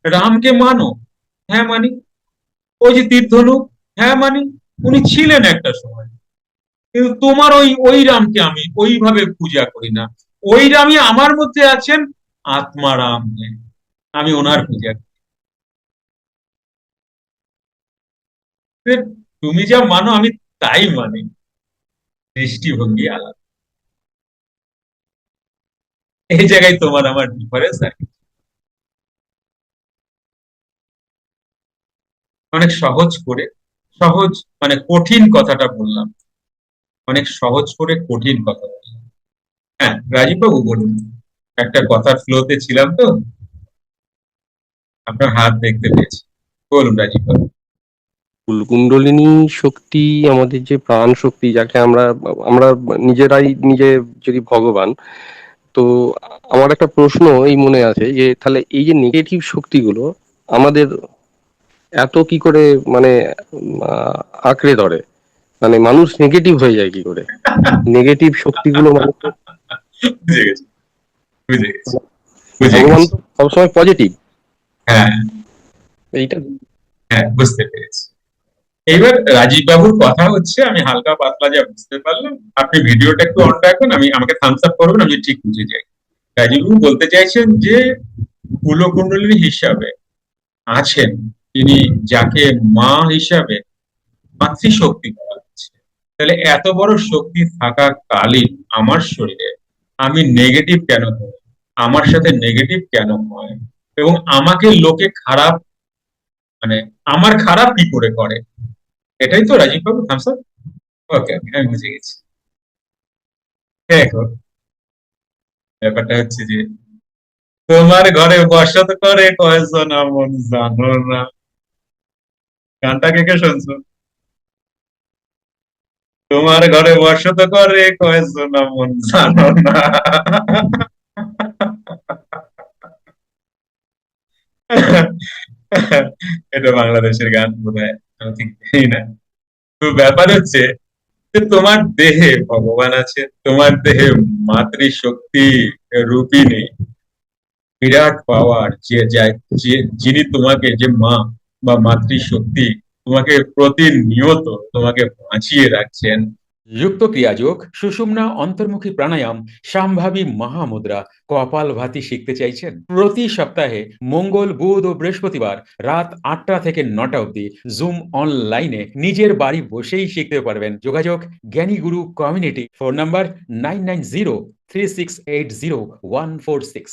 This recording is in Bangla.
রামকে মানো? হ্যাঁ মানি। ওই যে তীর ধনুক, হ্যাঁ মানি। উনি ছিলেন একটা সময়, কিন্তু তোমার ওই ওই রামকে আমি ওইভাবে পূজা করি না। ওই রামই আমার মধ্যে আছেন, আত্মারাম। আমি ওনার পূজা করি। তুমি যা মানো আমি তাই মানি, দৃষ্টিভঙ্গি আলাদা। এই জায়গায় তোমার আমার ডিফারেন্স আর কি। অনেক সহজ করে, সহজ মানে কঠিন কথাটা বললাম, অনেক সহজ করে কঠিন কথা বললাম। হ্যাঁ রাজীব বাবু বলুন। একটা কথার ফ্লোতে ছিলাম তো, আপনার হাত দেখতে পেয়েছি। বলুন রাজীব বাবু। কুলকুণ্ডলিনী শক্তি আমাদের যে প্রাণ শক্তি, যাকে আমরা আমরা নিজেরাই নিজে যদি ভগবান, তো আমার একটা প্রশ্ন এই মনে আছে যে তাহলে এই যে নেগেটিভ শক্তিগুলো আমাদের এত কি করে মানে আঁকড়ে ধরে, মানে মানুষ নেগেটিভ হয়ে যায় কি করে? নেগেটিভ শক্তিগুলো মানুষ, বুঝে গেছি, বুঝে গেছি, বুঝে ভগবান গেছি। তো সবসময় পজিটিভ। হ্যাঁ, এইটা হ্যাঁ বুঝতে পেরেছি। এইবার রাজীব বাবুর কথা হচ্ছে, আমি হালকা পাতলা যা বুঝতে পারলাম। আপনি ভিডিওটা একটু অন রাখুন, আমি আমাকে থামস আপ করবেন, আমি ঠিক বুঝে যাই। রাজীব বাবু বলতে চাইছেন যে কুলকুণ্ডলিনী হিসাবে আছেন তিনি, যাকে মা হিসাবে মাতৃশক্তি বলা হচ্ছে। তাহলে এত বড় শক্তি থাকা কালীন আমার শরীরে আমি নেগেটিভ কেন হই, আমার সাথে নেগেটিভ কেন হয়, এবং আমাকে লোকে খারাপ, মানে আমার খারাপ কি করে করে? এটাই তো রাজীব বাবু, থামস আপ। ওকে, আমি বুঝে গেছি। দেখো, ব্যাপারটা হচ্ছে যে তোমার ঘরে বসত করে কয়জন এমন জানো না। গানটা কে কে শুনছো? তোমার ঘরে বসত করে কয়জন এমন জানো না। এটা বাংলাদেশের গান বোধ হয়, আমি ঠিক জানি না। তো ব্যাপার হচ্ছে যে তোমার দেহে ভগবান আছে, তোমার দেহে মাতৃশক্তি রূপিণী, বিরাট পাওয়ার, যিনি তোমাকে, যে মা বা মাতৃশক্তি তোমাকে প্রতিনিয়ত তোমাকে বাঁচিয়ে রাখছেন। যুক্ত ক্রিয়াযোগ, সুষুম্না অন্তর্মুখী প্রাণায়াম, সম্ভাবী মহামুদ্রা, কপালভাতি শিখতে চাইছেন? প্রতি সপ্তাহে মঙ্গল, বুধ ও বৃহস্পতিবার রাত 8টা থেকে 9টা অবধি জুম অনলাইনে নিজের বাড়ি বসেই শিখতে পারবেন। যোগাযোগ জ্ঞানী গুরু কমিউনিটি, ফোন নাম্বার 9903680146।